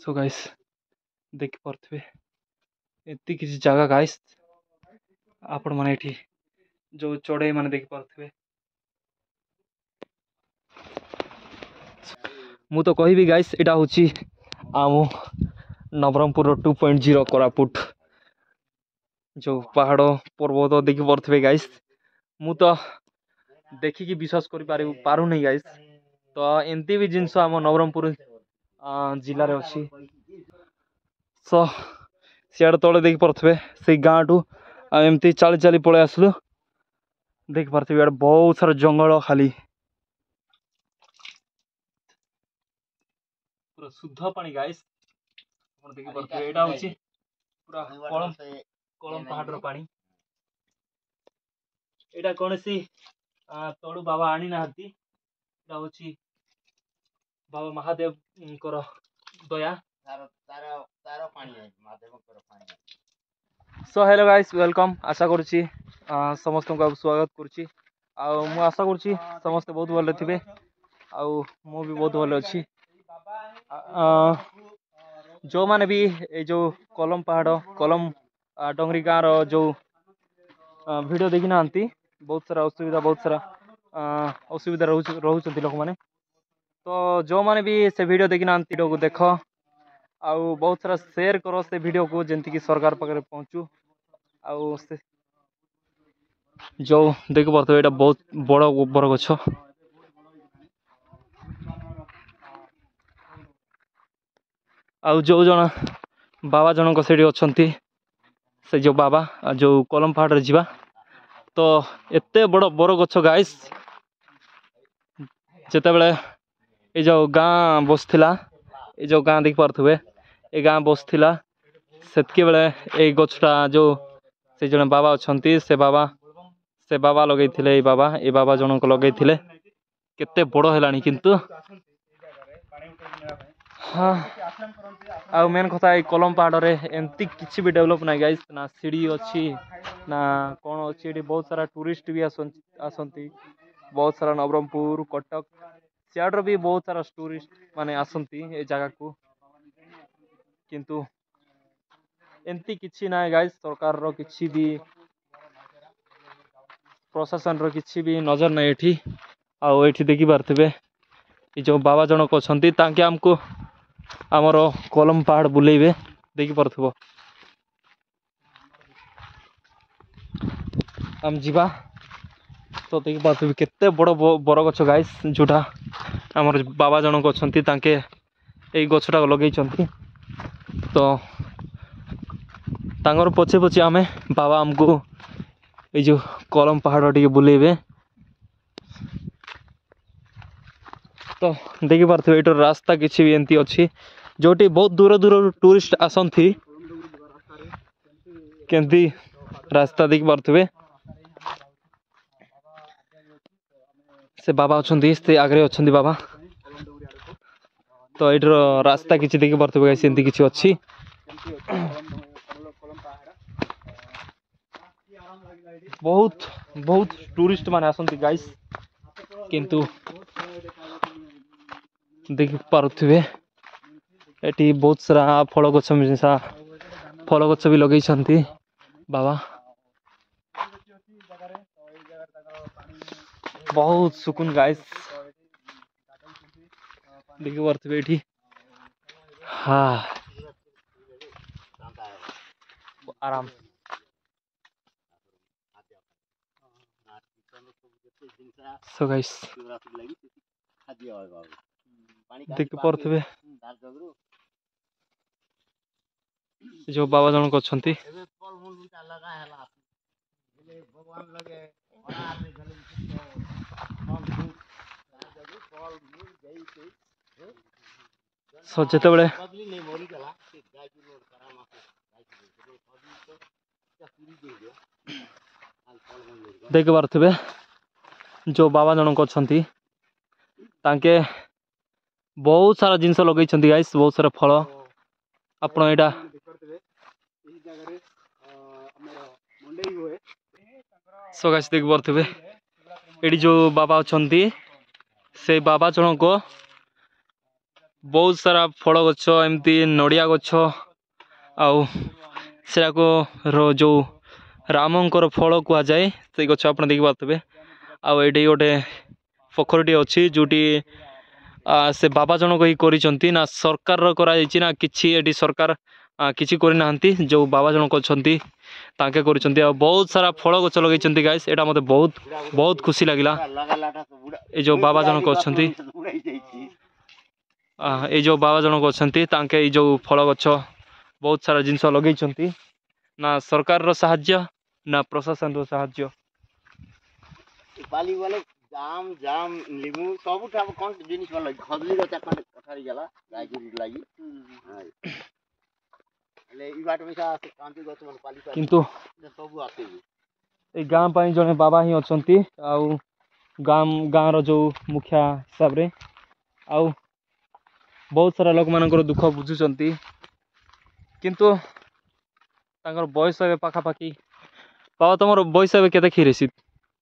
So guys देखि पारथुबे एति किसी जगह गाइस आपण माने एठी जो चढ़ई माने देखि पारथुबे। मु तो कहबी गाइस एटा होची आमो नवरंगपुर 2.0 कोरापुट जो पहाड़ पर्वत देखि पारथुबे गाइस। मु तो देखिकी विश्वास करि पारु नहीं गाइस। तो एमती भी जिनस आम नवरंगपुर जिले में अच्छी सो सियाड़े तले देखि पारथुबे से गाँ टू एमती चाली चाली पळे आसलु देखि पारथुबे इआडे बहुत सारा जंगल खाली पूरा शुद्ध पानी गाइस। देखि पारथुबे एटा होची पूरा कलम पहाड़ पानी। एटा कोनसी तळु बाबा आनी नाहती एटा होची बाबा महादेव कर दया सो हेलो गाइस वेलकम आशा करुची समस्त को स्वागत करुची मु आशा करुची समस्त बहुत भले थिबे मु भी बहुत भले अच्छी। जो माने भी ए जो कलम पहाड़ कलम डोंगरी गाँव रो जो वीडियो देखि नांती बहुत सारा असुविधा रोचंती लोक माने। तो जो माने भी से वीडियो देखि नांती को देख आउ बहुत सारा शेयर करो से वीडियो को जेंति कि सरकार पाखे पहुँचू आउ से जो देख पारथुबे एटा बहुत बड़ बर गछ आउ जो जन बाबा जनक सेठी अछंती से जो बाबा जो कलम पहाड़ जीवा तो एते बड़ बर गछ गाइस जेते बेले ए जो गाँ बसथिला ए जो गाँ देख पारथुबे ए गाँ बसथिला सेतके बेले ए गछटा जो से जने बाबा अछंती से बाबा लगैथिले ए बाबा जनक लगैथिले केते बड़ हेलानी किंतु हाँ आउ मेन कथा ए कलम पहाड़ रे एमती किछि भी डेवलप ना गाइस ना सीढ़ी अच्छी ना कौन अच्छी एटी बहुत सारा टूरिस्ट भी आसंती बहुत सारा नवरंगपुर कटक सियाड़ भी बहुत सारा टूरिस्ट माने आसंती ए जगह को किंतु एमती किछि ना गाइस सरकार रो किछि भी प्रशासन रो किछि भी नजर ना एठी आउ एठी देखि पारथुबे ए जो बाबा जनक अछंती तांके हमको आमर कलम पहाड़ बुलेइबे देखि पारथुबो हम जीवा तो देखि पारथुबे केते बड़ बर गछ गाइस जोटा आमर बाबा जनक अछंती तांके एई गछटा लगै छंती। तो तांगर पछे पछे आमे बाबा हमको ए जो कलम पहाड़ टिके बुलेइबे तो देखि पारथुबे एटर रास्ता किछि भी एंती अछि जोटी बहुत दूर दूर टूरिस्ट आसंती केंती रास्ता देखि पारथुबे से बाबा अछंती से आगरे अछंती बाबा तो एटर रास्ता किछि देखि पारथुबे गाइस एंती किछि अछि बहुत बहुत टूरिस्ट माने आसंती गाइस किंतु देखि पारथुबे एटी बहुत सारा फल गछ मिसा फल गछ भी लगै छंती बाबा बहुत सुकून गाइस देखि पारथुबे एठी हाँ आराम सो गाइस देखि पारथुबे जो बाबा जनक अछंती सो जेते बेले देखि पारथुबे जो बाबा जनक अछंती तांके बहुत सारा जिनस लगै छंती गाइस बहुत सारा फल आपण एटा सो गाइस देख पारथुबे एडी जो बाबा अछंती से बाबा जनक बहुत सारा फल गछ एमती नड़िया गछ आउ सेको जो रामंकर फल कह जाए से गछ आप देखी पारे आउ ये गोटे पोखरटी अच्छी जोटी से बाबा जनक ही करिसेंती ना सरकार करा ना कि सरकार किसी करना जो बाबा जनक अच्छा ताके करिसेंती आ बहुत सारा फल गछ लगे गाइस एटा मते बहुत बहुत खुशी लगिला ए जो बाबा जनक अच्छा ये जो बाबा जनक अच्छा ताके जो फल गछ बहुत सारा जिनस लगे ना सरकार रो साहाय्य ना प्रशासन रो साहाय्य पाली वाले जाम जाम लिमु सब ठाम कोन जिनिस वाला खजली रो चाकन कठारी गला गायगुरी लागि ले ई बाट में सा कांती गछ मन पाली किंतु सब आते ए गां पई जने बाबा ही अछंती आउ गां रो जो मुखिया हिसाब रे आउ बहुत सारा लोक मानकर दुख बुझुचंती किंतु तांकर बयस ए पाखा पाखी बाबा तमर बयस ए केते खिरेसी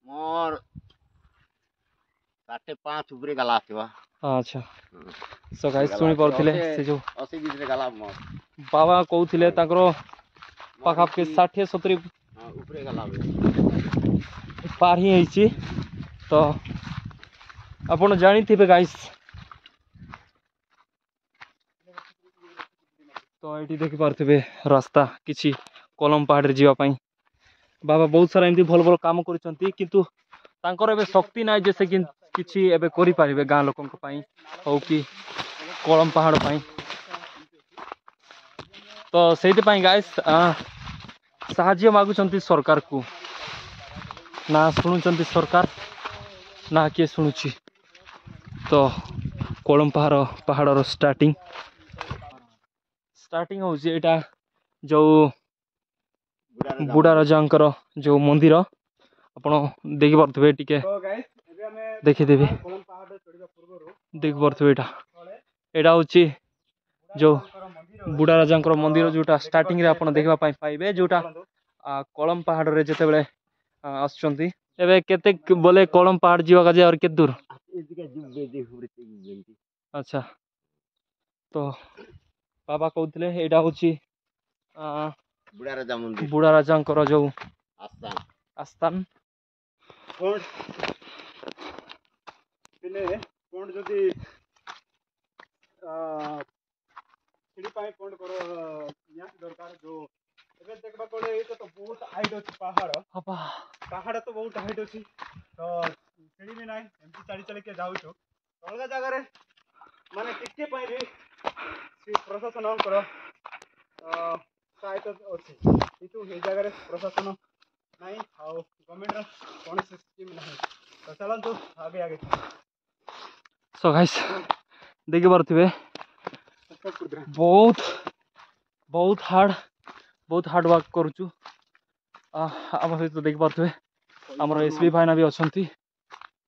मोर 5.5 ऊपर गला आसीबा अच्छा सो गाइस सुनी परथिले से जो 80 बीच गला मोर बाबा कहउथिले तांकर पाखा के 60 70 ऊपर गला पार ही होईची तो आपण जानी थिबे गाइस तो ये देखी पारे रास्ता किसी कलम पहाड़ रे जीवा पई बाबा बहुत सारा एमती भल भल काम करिसंती किंतु तांकर एबे शक्ति नाइ जे से किछि एबे करि पारिबे गां लोकन पई हो कि कलम पहाड़ पई तो सेति पई गाइस साहाय्य मागुचंती सरकार को ना सुनुचंती सरकार ना के सुनुची तो कलम पहाड़ रो स्टार्टिंग हो एटा जो बुढ़ा राजांकर जो मंदिर आपण देखि परथबे टिके देखिदेबे देखि परथबे एटा होची जो बुढ़ा राजांकर मंदिर जोटा स्टार्टिंग रे आपण देखबा पई पाइबे जोटा कलम पहाड़ रे जते बेले आछंती एबे केते बोले कलम पहाड़ जीवा का जे और केते दूर अच्छा तो बाबा कहते यहाँ हूँ बुढ़ा राजा जो आस्थान देखा तो बहुत हाइट अच्छी पहाड़ तो बहुत हाइट अच्छी तो सीढ़ी भी ना एमती चढ़ी चढ़ी के जाऊँ अलग जगह माने टिके भी प्रशासन सहायता अच्छी किंतु ये जगह प्रशासन नहीं आउ गवर्नमेंट कौन स्कीम नहीं तो चलतु आगे आगे सो गाइस देखि पारथिबे बहुत बहुत हार्ड वर्क करूचु आम सहित देखि पारथिबे हमर एसबी भाईना भी अछंती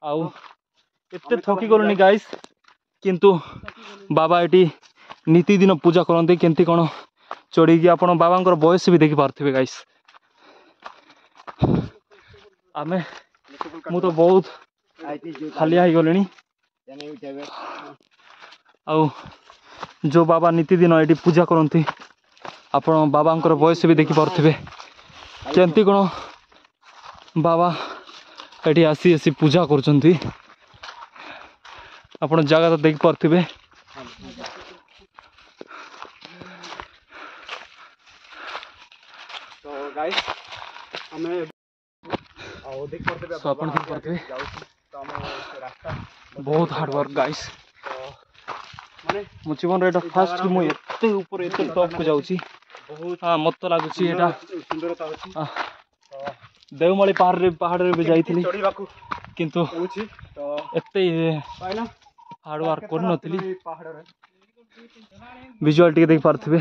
आउ एते थकी गलुनी गाइस किंतु बाबा एटी नीति दिन पूजा करते केमती कौन चढ़ी कि आप बाबा बयस भी देखी पार्थिबे गाइस आमे मु तो बहुत हालिया हो गले आउ जो बाबा नीति दिन ये पूजा करती आप बाबा बयस भी देखी पार्थिबे केमती कौन बाबा ये आसी पूजा कर आप जगह तो देख पार्थिबे तो गाइस हमें देख पार्थिबे बहुत हार्ड वर्क गाइस मो जीवन रे फास्ट मु एते ऊपर एते टॉप को जाउची हां मत तो लागुची एटा सुंदरता अछि देवमाली पहाड़ रे भी जाइथिली किंतु तो एते पाइना हार्ड वर्क कर नथिली विजुअल टिके देख पारथिबे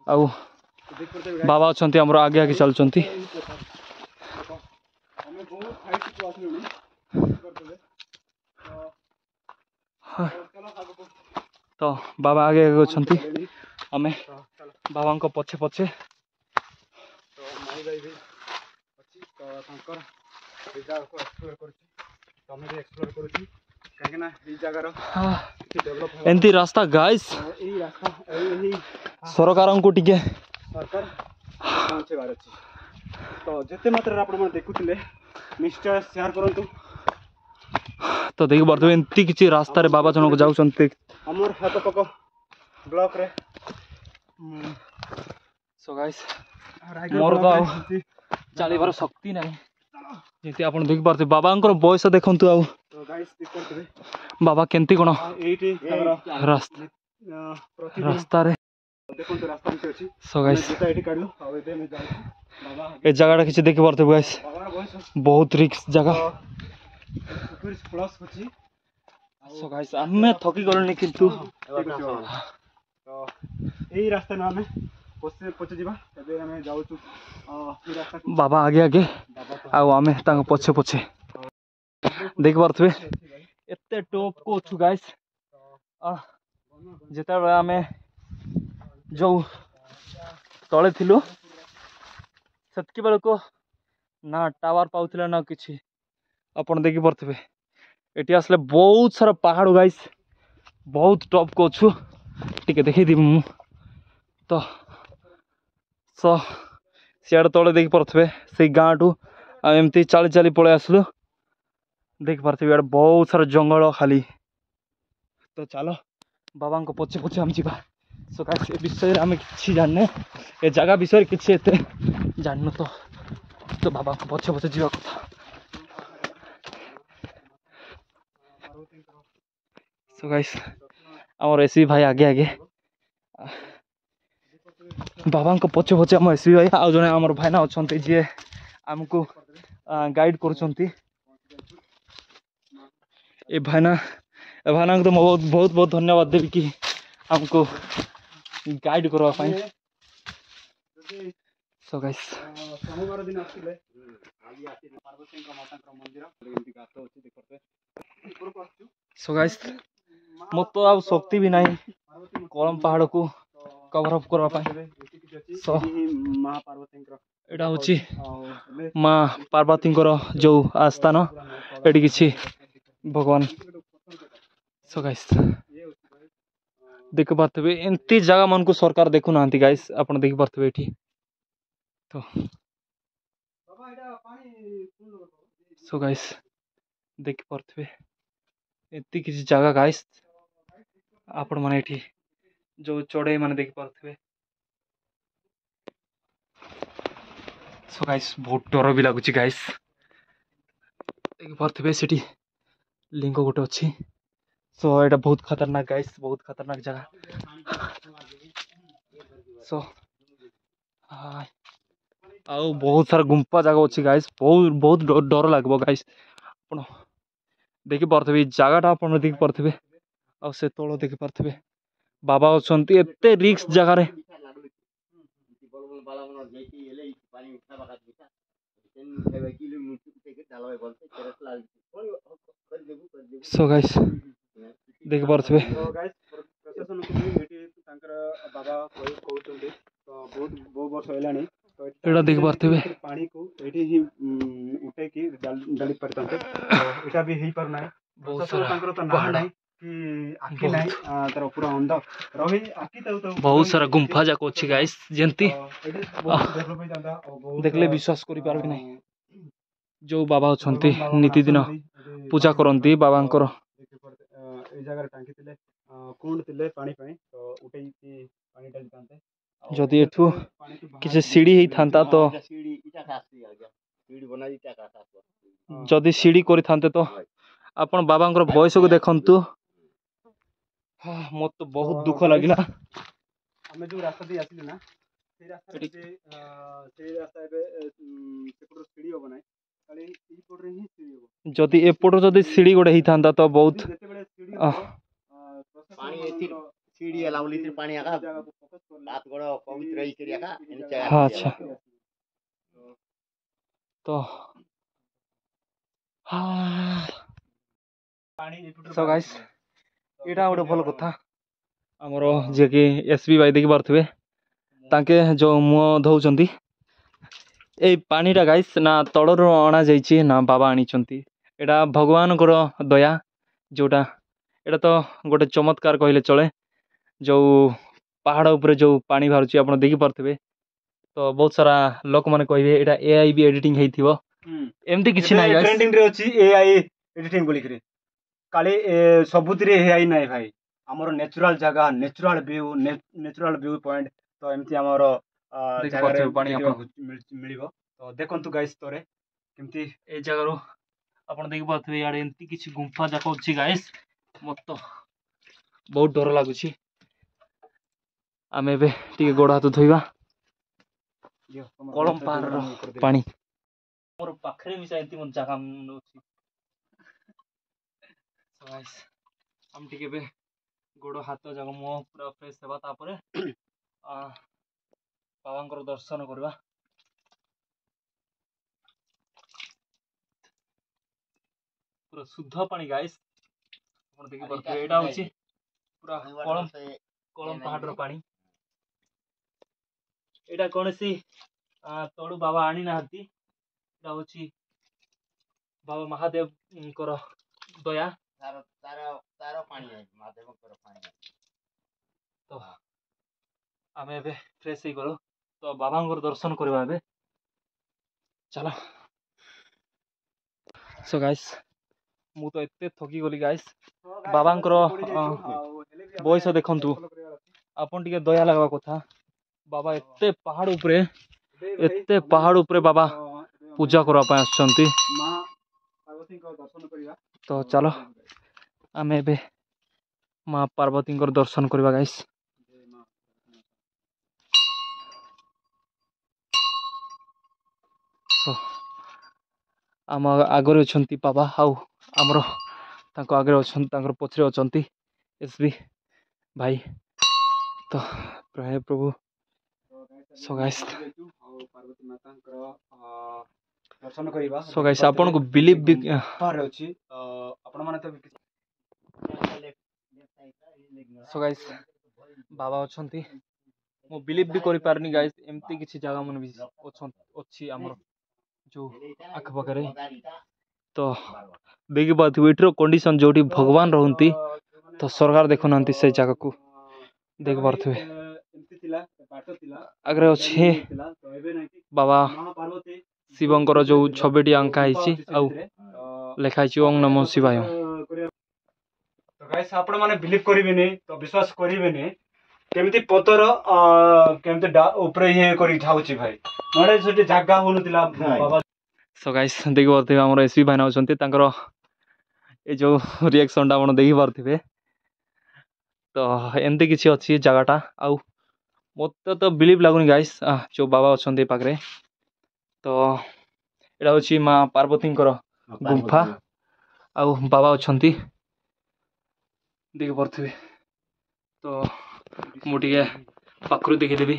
आउ बाबा अछंती हमरो आगे आगे चलचंती हमें बहुत हाइट को आसलुनी तो बाबा आगे आगे अछंती हमें बाबा को पछे पछे तो माई भाई भी अच्छी तो तांकर जगह को एक्सप्लोर करछि तो हमें भी एक्सप्लोर करछि कहीं ना ये जगार डेभलप एमती रास्ता गाइस यही रास्ता यही सरकार को टिके सरकार पहुँचेबार अच्छे तो जिते मात्रा आपण देखुले निश्चय शेयर करूँ तो देखि पारे एमती किसी रास्ता रे बाबा जनक जाउछन्ते आमर हाथ पक ब्लॉक रे सो गाइस मोर तो चलीबार शक्ति नहीं जेती आपण देखि पारे बाबा बयस देखंतु आ तो गाइस देखते बाबा केंती कोन एटी रास्ता रे देखो रास्ता में अच्छी सो गाइस जूता एटी काढलो आ एते में जाऊ बाबा ए जगह किसी देखि पारे गाइस बाबा बयस बहुत रिस्क जगह प्लस होची सो गाइस हमें थकी गलनी किंतु तो यही रास्ता ना हमें पहुंचे जीवा तबे हमें जाऊ छु ई रास्ता को बाबा आगे आगे आ आमे तांग पछे पछे देख पारे एते टॉप को छु गाइस जेता बेला आमे जो तले थिलु सेतकी बेला को ना टावर पाउथिला ना किछि अपन देखि पारे एटी आसले बहुत सारा पहाड़ गाइस बहुत टॉप को छु टिके देखि दी मु तो सो सियाड़ तले देखि पारे से गाँ ठू एमती चाली चाली पळे आसलु देखि पारे इयाडे बहुत सारा जंगल खाली तो चलो बाबा को पछे पछे हम जीवा सो गाइस ए विषय आम कि जाने ए जगह विषय किसी एते जाननु तो बाबा को पछे पछे जीवा कथा सो गाइस आमर एसबी भाई आगे आगे बाबा को पछे पछे आम एसबी भाई आउ जने आमर भाईना अछंती जे आमको गाइड करूछंती ए भाईना को तो बहुत बहुत बहुत धन्यवाद देवी कि हमको गाइड करवा पाई सो गाइस सोमवार दिन आसिले आली आसी पार्वती का माता का मंदिर एमती गात होची देखते ऊपर को आछु सो गाइस मो तो अब शक्ति भी नहीं कलम पहाड़ को कवर अप करवा पाई सो महापार्वती एटा होची माँ पार्वती जो आस्थान एटी किछि भगवान सो गाइस देख पारे एमती जगह मन को सरकार देखु ना गाइस आपण देख पारे एठी तो सो गाइस देख पारे एमती किसी जगह गाइस आपण माने एठी जो चढ़ई माने देख पारे सो गाइस बहुत डर भी लगुच गाइस देख पारे सेठी लिंग गोटे अच्छी सो एटा बहुत खतरनाक गाइस बहुत खतरनाक जगह सो आउ बहुत सारा गुंफा जगह अच्छी गाइस बहुत बहुत डर लगो गाइस आपण देखि पारे जगह आप देखि पारे आ से तल देखि पारे बाबा अछंती एते रिस्क जगह रे सो गाइस देख पारे गाइस प्रशासन को भी एटी तांकर बाबा कहउचंदी तो बहुत वर्ष होलानी तो एटा देख पारे पानी को एटी ही उठे की डाली परतंते तो एटा भी हेई पर नाही बहुत सारा तांकर तो ना नाही कि आखी नाही तर पूरा अंध रही आखी तो बहुत सारा गुंफा जाको अछि गाइस जेंती बहुत डेवलप हो जांदा देखले विश्वास करि पारबे नाही जो बाबा अछंती नीति दिन पूजा करंती बाबांकर ए जगह टांकी तिले कुंड तिले पानी पाई तो उठे की पानी डाली तांते जदि एठू किसी सीढ़ी ही थांता तो सीढ़ी इटा खासी आ गया सीढ़ी बना इटा खासा जदि सीढ़ी करि थांते तो आपण बाबांकर बयस को देखंतु मत तो बहुत दुख लागिला हमें जो रास्ता दे आसिले ना से रास्ता से रास्ता बे सेपटर सीढ़ी हो बनाई खाली ई पड़ रही सीढ़ी हो जदि एपट जदि सीढ़ी गोटे ही थांता तो बहुत पानी एथि सीढ़ी लावली तिर पानी आका रात गड़ पवित्र रही करी आका हाँ अच्छा तो सो गाइस एटा गोटे भल कथा आमर जे कि एसबी भाई देखि पारथुबे ताके जो मुह धौचंती ए पानीटा गाइस ना तळर अणा जाइछि ना बाबा आनिचंती एटा भगवान दया जोटा एटा तो गोटे चमत्कार कहले चले जो पहाड़ उपरे जो पानी बाहर आप देखी पारे तो बहुत सारा लोक मैंने कहे यहाँ एआई भी एडिटिंग होइथिबो एमती किछि नाही गाइस ट्रेंडिंग रे अछि एआई एडिटिंग बोली करे काली सबुतिरे एआई नाही भाई हमर नेचुरल जगह नेचुरल व्यू पॉइंट तो एमती हमर देखि जगह पारथिबे पानी आपण मिलिबो तो देखंतु गाइस तोरे केमती ए जगह रो आपण देखि पारथिबे यार एमती किछि गुंफा जाक अछि गाइस मत तो बहुत डर लागुछि आमे बे टिके गोड़ हाथ धोइबा कलम पार रो पानी मोर पाखरे मिसा एंती मन जगह अछि गाइस हम टिके बे गोड़ हाथ जाक मो पूरा फ्रेश हेबा तापरे बाबांकर दर्शन करबा पूरा शुद्ध पानी गाइस आपण देखि पारथिबे एटा होछि पूरा कलम पहाड़ रो पानी एटा कोनसी तळु बाबा आनी नाहती एटा होछि बाबा महादेव कर दया तार पानी है महादेव कर पानी तो आमे बे फ्रेश ही गलो तो बाबांकर दर्शन करबा बे चलो सो गाइस मु तो एते थकी गली गाइस बाबांकर बयस देखंतु आपन टिके दया लागबा कथा बाबा एते पहाड़ उपरे बाबा पूजा करबा पय आछंती तो चलो आमे बे माँ पार्वती दर्शन करबा गाइस सो आम आगरे अछंती बाबा आउ आमर तांको आगरे अछंती तांकर पछरे अछंती एसबी भाई तो प्राय प्रभु सो गाइस दर्शन करिबा सो गाइस आपन को बिलीव भी पार अछि आपण माने तो सो गाइस बाबा अछंती मो बिलीव भी करि पारनी गाइस एमती किछि जगह मन भी अछि हमर जो आख पाखरे तो देखि बात वेटर कंडीशन जोटी भगवान रहंती तो सरकार देखो नांती से जगह को देख पारथबे अगर अछि बाबा शिवंकर जो छबिटी अंका हिची आउ लेखा हिची ओम नमो शिवाय तो गाइस आपण माने बिलीव करिवेनी तो विश्वास करिवेनी केमती पतर केमती ऊपर ये करी ठाउची भाई नडे छटी जागा होनुतिला बाबा सो गाइस देखि पारथबे हमर एसपी भाई नाउछंती तांकर ए जो रिएक्शन टा आपण देखि पारथबे तो एमती किछि अछि जगहटा आउ मत तो बिलीव लागुनी गाइस जो बाबा अछंती पाखरे तो एटा होछि माँ पार्वती गुंफा आउ बाबा अछंती देखि पारथबे तो मुटिके पाखरु देखि देबी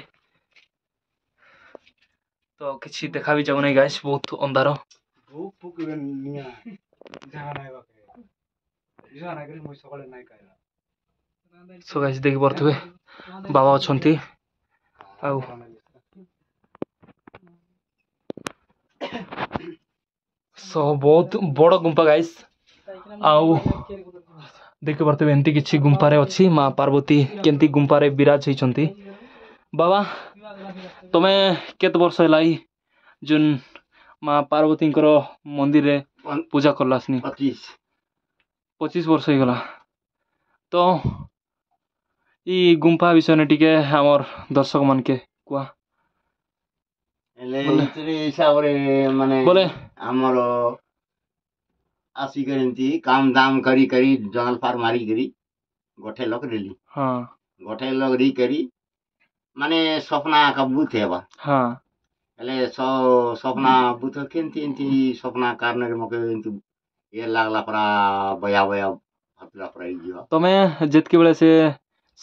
तो किछि देखा भी जाउ नै गाइस बहुत अंधार भूक भूक निया जागा नाय बाके जागा नाय करी मोय सकाळे नाय कायला सो गाइस देखि पारथबे बाबा अछंती आउ सो बहुत बड़ गुंफा गाइस आउ देखि पारथबे एंती किछि गुंफा रे अछि माँ पार्वती केंती गुंफा रे विराज होइछंती बाबा तमे केत वर्ष हलाई जुन माँ पार्वती मंदिर रे पूजा करलासनी 25 वर्ष हो गला तो ई गुंफा विषय ने टिके हमर दर्शक मन के कुआ एले इतरे हिसाब रे माने बोले हमर आसी करंती काम दाम करी करी जंगल पार मारी करी गोठे लोग रेली हां गोठे लोग री करी माने सपना का बुथ हेबा हां एले सपना बुथ केंती एंती सपना कारण रे मके एंती ये लागला परा बया बया हतला परा इजिवा तमे जेतके बेले से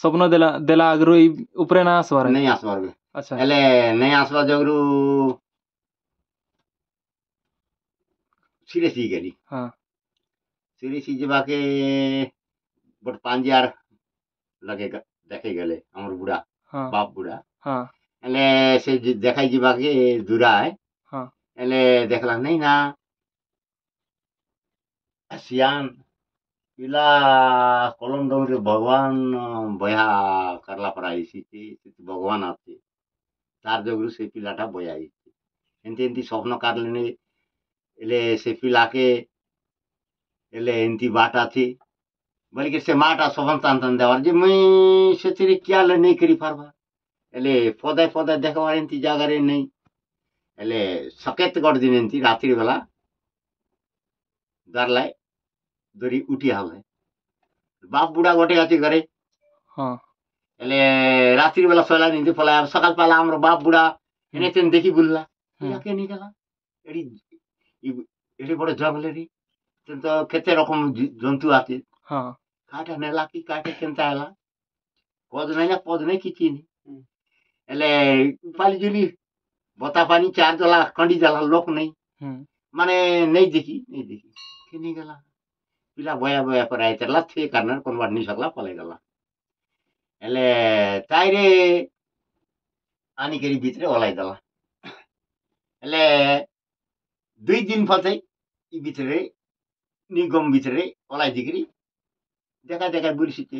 स्वप्न देला अगरो ऊपरे ना आसबार नहीं आसबार बे अच्छा एले नहीं आसबा जगरू सीरियसली गेली हां सीरियसली जबा के बट पांजार लगेगा देखे गेले हमर बुढ़ा हां बाप बुढ़ा हां एले से देखाई जबा के दूरा है हां एले देखला नहीं ना सियान ପିଲା କଲମ ଡଙ୍ଗରେ ଭଗବାନ ବୟା କରଲା ପରା ହେଇଛି ଭଗବାନ ଅଛି ତାର ଯୋଗୁରୁ ସେ ପିଲାଟା ବୟା ହେଇଛି ଏମିତି ଏମିତି ସ୍ୱପ୍ନ କାଢିଲେନି ହେଲେ ସେ ପିଲାକେ ହେଲେ ଏମିତି ବାଟ ଅଛି ବୋଲିକି ସେ ମାଟା ସବନ ତାନ୍ତନ ଦେବାର ଯେ ମୁଇଁ ସେଥିରେ କିଆଲେ ନେଇ କରି ପାରବା ହେଲେ ପଦେ ପଦେ ଦେଖବାର ଏମିତି ଜାଗାରେ ନେଇ ହେଲେ ସକେତ କରିଦିନ ଏମିତି ରାତ୍ରି ବେଲା ଧରଲାଏ ଧରି ଉଠି ହଲେ ବାପ ବୁଢା ଗୋଟେ ଅଛି ଘରେ ହଁ ହେଲେ ରାତ୍ରି ବେলা ଶୋଇଲା ଏମିତି ପଳାଇ ସକାଳ ପାଲା ଆମର ବାପ ବୁଢା ଏନେ ତେନ ଦେଖି ବୁଲିଲା ପିଲାକେ ନେଇଗଲା ଏଠି ଏଠି ବଡ ଜଙ୍ଗଲରେ ତ କେତେ ରକମ ଜନ୍ତୁ আছে ହଁ କାଟା ନେଲା କି କାଟେ କେନ୍ତା ହେଲା ପଦ ନାଇଁ କିଛି ନି ହେଲେ ପାଲି ଜୁଲି ବତା ପାନି ଚାର ଦେଲା ଖଣ୍ଡି ଦେଲା ଲୋକ ନାଇଁ ମାନେ ନେଇ ଦେଖି କେ ନେଇ ଗଲା ପିଲା ବୟା ବୟା ପରେ ଆଇතරଲା ଥେ କାରଣ কোন বার নি सकला পলাই গলা ହେଲେ ତାଇରେ ଆନିକରି ଭିତରେ ଓହ୍ଲାଇ ଦେଲା ହେଲେ 2 ଦିନ ପରେ ଇ ଭିତରେ ନିଗମ ଭିତରେ ଓହ୍ଲାଇ ଦେଇକିରି দেখা দেখা বুড়িছিতে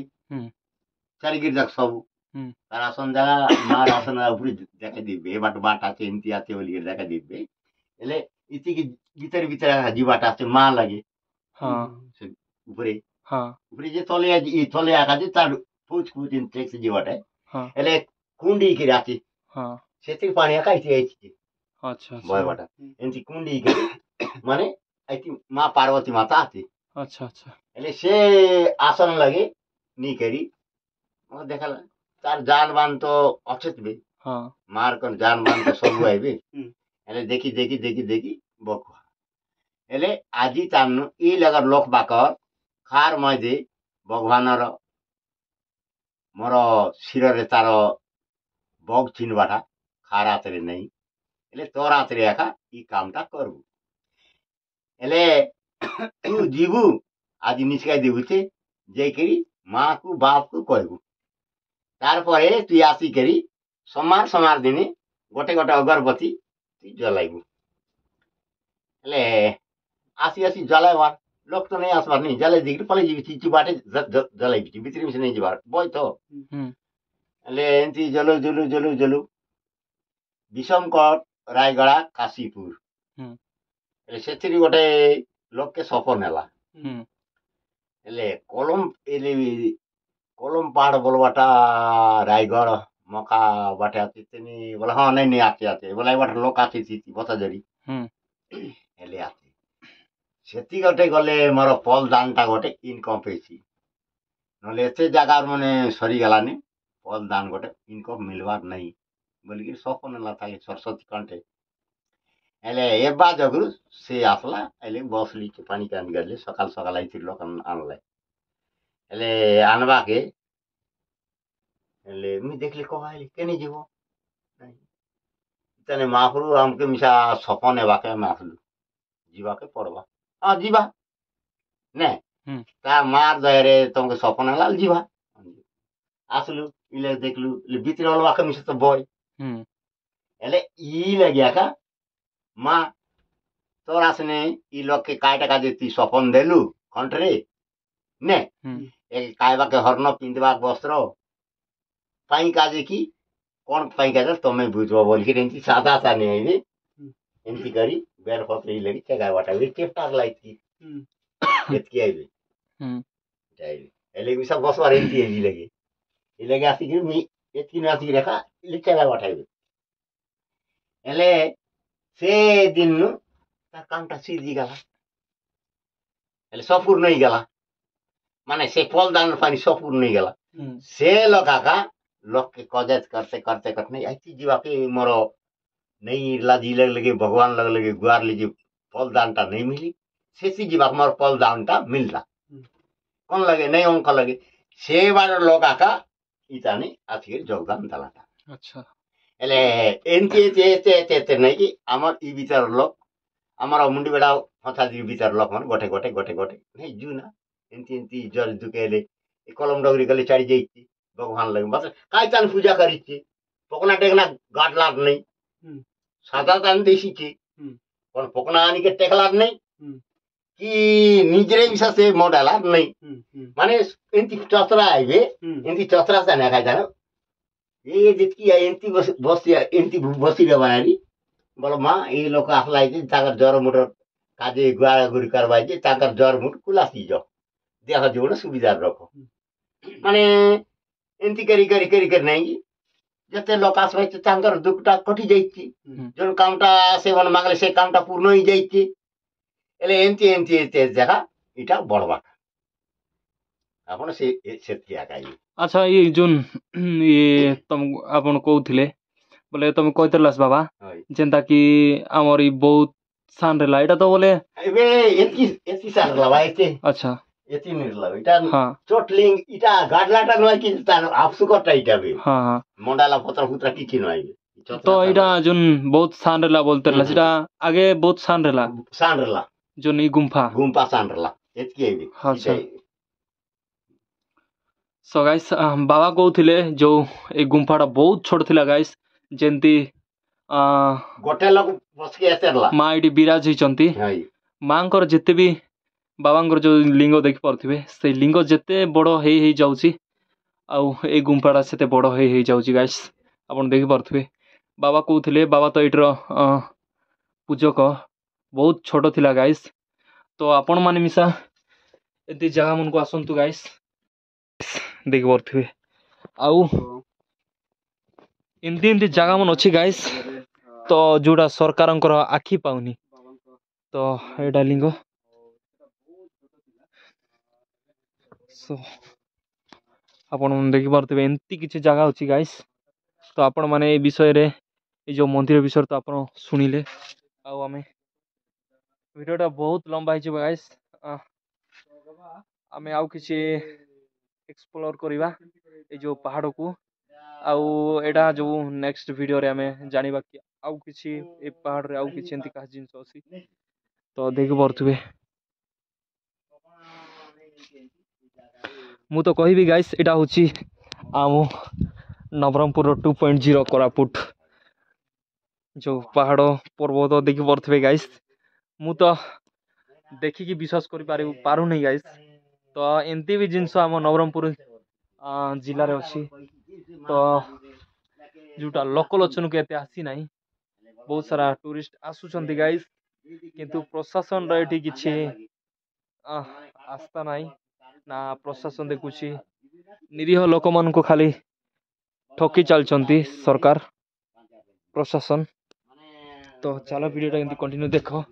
চারিগির যাক সব তার আসন জায়গা মার আসন উপরে দেখা দিবে এবার বাট আছে এমতি আছে বলি দেখা দিবে এলে ইতিকি ভিতরে ভিতরে জীবাটা আছে মা লাগে উপরে উপরে যে তলে আকাশে তার ফুচ ফুচ ইনটেক্স জীবাটা এলে কুন্ডি করে আছে সেটি পানি আকাইতে আইছে আচ্ছা বয়বাটা এমতি কুন্ডি করে মানে আইতি মা পার্বতী মাতা আছে আচ্ছা আচ্ছা એટલે સે આસન લાગે ની કરી દેખાલા તાર જાન બાન તો અછત બે માર કન જાન બાન તો ସବୁ આઈবে એટલે দেখি দেখি দেখি দেখি বক એટલે আজি તામનો ઈ લગર લોક બાકર ખાર મધે ভগবানର ମୋର ଶିରରେ ତାର ବଗ ଚିହ୍ନବାଟା ଖାର ହାତରେ ନାହିଁ ହେଲେ ତୋର ହାତରେ ଏକା ଇ କାମଟା କରବୁ ହେଲେ ତୁ ଯିବୁ ଆଜି ନିଶ୍ଚୟ ଦେବୁଛେ ଯାଇକରି ମାକୁ ବାପକୁ କହିବୁ ତାରପରେ ତୁଇ ଆସିକରି ସମାର ଦିନେ ଗୋଟେ ଗୋଟେ ଅଗରବତୀ ତୁଇ ଜଲାଇବୁ ହେଲେ ଆସି ଜଲାଇବାର ଲୋକ ତ ନେଇ ଆସିବାର ନାଇଁ ଜଲାଇ ଦେଇକିରି ପଳେଇ ଯିବି ଚିଚୁ ବାଟେ ଜଲାଇବି ଭିତରେ ମିଶି ନେଇ ଯିବାର ବଇ ତ ହେଲେ ଏମିତି ଜଲୁ ବିଷମକଟ ରାୟଗଡ଼ା କାଶୀପୁର ହେଲେ ସେଥିରେ ଗୋଟେ ଲୋକକେ ସପ ନେଲା ହେଲେ କଲମ ପାହାଡ଼ ବୋଲବାଟା ରାୟଗଡ଼ ମକା ବାଟେ ଅଛି ତେନି ବୋଲେ ହଁ ନାଇଁ ଆସେ ବୋଲେ ବାଟେ ଲୋକ ଆସିଛି ବତା ଜରି ହେଲେ ଆସେ ସେତି ଗୋଟେ ଗଲେ ମୋର ପଲ ଦାନଟା ଗୋଟେ ଇନକମ୍ ହେଇଛି ନହେଲେ ଏତେ ଜାଗାର ମାନେ ସରିଗଲାନି ପଲ ଦାନ ଗୋଟେ ଇନକମ୍ ମିଳିବାର ନାହିଁ ବୋଲିକି ସପ ନେଲା ତାକେ ସରସ୍ୱତୀ କଣ୍ଠେ ହେଲେ ଏବା ଯୋଗୁରୁ ସେ ଆସିଲା ହେଲେ ବସଲି ପାଣି କାନି ଗଲେ ସକାଳ ସକାଳ ଆଇଥିଲି ଲୋକ ଆଣଲେ ହେଲେ ଆଣବାକେ ହେଲେ ମୁଇଁ ଦେଖିଲି କହିଲି କେନି ଯିବ ତାନେ ମହାପ୍ରଭୁ ଆମକେ ମିଶା ସପ ନେବାକେ ଆମେ ଆସିଲୁ ଯିବାକେ ପଡ଼ବା ହଁ ଯିବା ନେ ତା ମାର ଦୟାରେ ତମକେ ସପ ନେଲା ଯିବା ଆସିଲୁ ଇଲେ ଦେଖିଲୁ ଭିତରେ ଅଲବାକେ ମିଶା ତ ବୟ ହେଲେ ଇ ଲାଗିଆକା ମା তোর আসনে ই লোককে কায় টাকা দিয়ে তুই স্বপন দেলু কণ্ঠরে নে কায়বাকে হর্ণ পিঁধবার বস্ত্র পাই কাজে কি কোন পাই কাজে তুমি বুঝবো বলকি এমতি সাদা সানি আইবে এমতি করি বের পত্র ই লাগি চেগায় বাটাবে টেপটার লাইতি এতকি আইবে যাইবে এলে কি সব বসবার এমতি ই লাগে আসি কি মি এতকি না আসি রেখা ইলে চেগায় বাটাইবে এলে সে দিন তার কামটা সিজি গেল ହେଲେ ସପୁର ନେଇଗଲା ମାନେ ସେ ପଲ ଦାନ ପାଣି ସପୁର ନେଇଗଲା ସେ ଲଗାକା ଲୋକକେ କଜେତ କରତେ ନେଇ ଆଇତି ଯିବାକେ ମୋର ନେଇ ଲାଜି ଲगे ଭଗବାନ ଲगे ଗୁଆର ଲगे ପଲ ଦାନଟା ନେଇ ମିଲି ସେସି ଯିବାକେ ମୋର ପଲ ଦାନଟା ମିଲଲା କଣ ଲगे ନେଇ ଅଙ୍କ ଲगे ସେ ବାର ଲଗାକା ଇତାନି ଆସିକି ଯୋଗଦାନ ଦେଲାଟା ହେଲେ ଏମିତି ନେଇକି ଆମର ଇ ଭିତର ଲୋକ ଆମର ମୁଣ୍ଡି ବେଡ଼ା ହଠାତ୍ ଭିତର ଲୋକମାନେ ଗୋଟେ ନାଇଁ ଜୁ ନା ଏମିତି ଜର ଦୁକେଇଲେ ଏ କଲମ ଡଗରି ଗଲେ ଚାଡ଼ି ଯାଇଛି ଭଗବାନ ଲାଗି ମତେ କାଇ ତାନ ପୂଜା କରିଛି ପକନା ଟେକନା ଗାଟଲାର ନାଇଁ ସାଦା ତାନ ଦେଇସିଛି କଣ ପକନା ଆନିକେ ଟେକଲାର ନାଇଁ कि निजरे मिसा से मोडाला नहीं माने एंती चतरा आइबे एंती चतरा से ना खाइ जानो ये जितकी एंती बसिया एंती बसी रे बनानी बोलो मां ये लोक आसलाई जे ताकर जर मोटर काजे गुआरा गुरी करबाई जे ताकर जर मुट कुलासी जो देखा जोन सुविधा रखो माने एंती करी नहीं जते लोक आसबाई ताकर दुखटा कटि जाइछि जोन कामटा से मन मागले से कामटा पूर्ण होई जाइछि एले एंती जगह इटा बड़बा आपण से सेतिया काई अच्छा ये जोन ये तुम आपन कहउथिले बोले तुम कहतलास बाबा जेंता कि हमर ई बहुत सान रेला एटा तो बोले एबे एती सार लवा एते अच्छा एती निर्ला इटा हां चोटलिंग इटा गाडलाटा नय कि तार आपसु कटा इटा बे हां हां मंडाला पत्र पुत्रा किछि नय तो एटा जोन बहुत सान रेला बोलतेला सेटा आगे बहुत सान रेला जोन ई गुम्फा सान रेला एतकी एबे अच्छा सो गाइस बाबा कहउथिले जो ए गुम्फाटा बहुत छोट थिला गाइस जेंती गोटे लोग बसके एतेरला माँ एटी विराज होइचंती मांकर जेते भी बाबांकर जो लिंग देखि परथिबे से लिंग जेते बड़ हेई जाउची आउ ए गुम्फाटा सेते बड़ हेई जाउची गाइस आपण देखि परथिबे बाबा कहउथिले बाबा तो एटर पूजक बहुत छोट थिला गाइस तो आपण माने मिसा एते जगह मन को आसंतु गाइस देखि परथिबे आउ एमती जगह मन अच्छी गाइस तो जोड़ा सरकार आखि पाउनी तो एटा लिंग सो आपण देखि परथिबे एमती किछि जगह अछि गाइस तो आपण माने ए विषय रे ए जो मंदिर विषय तो आपण सुनिले आउ आमे वीडियोटा बहुत लंबा हिचे गाइस आमे आउ किछि एक्सप्लोर करिबा ए जो पहाड़ को आउ एटा जो नेक्स्ट वीडियो रे हमें जानिबा कि आउ किछि ए पहाड़ रे आउ किछि एंती का जिंस अछि तो देखि परथुबे मु तो कहिबी गाइस एटा होछि आमो नवरंगपुर 2.0 कोरापुट जो पहाड़ पर्वत देखि परथुबे गाइस मु तो देखि कि विश्वास करि पारु नै गाइस तो एंती भी जिंस आम नवरंगपुर जिले रे अछि तो जोटा लोकल अच्छन के एते आसी नाही बहुत सारा टूरिस्ट आसुचंती गाइस किंतु प्रशासन रे एठी किछि आस्था नाही ना प्रशासन देखुछि निरीह लोक मन को खाली ठकी चलचंती सरकार प्रशासन तो चलो वीडियो टा कंटिन्यू देखो।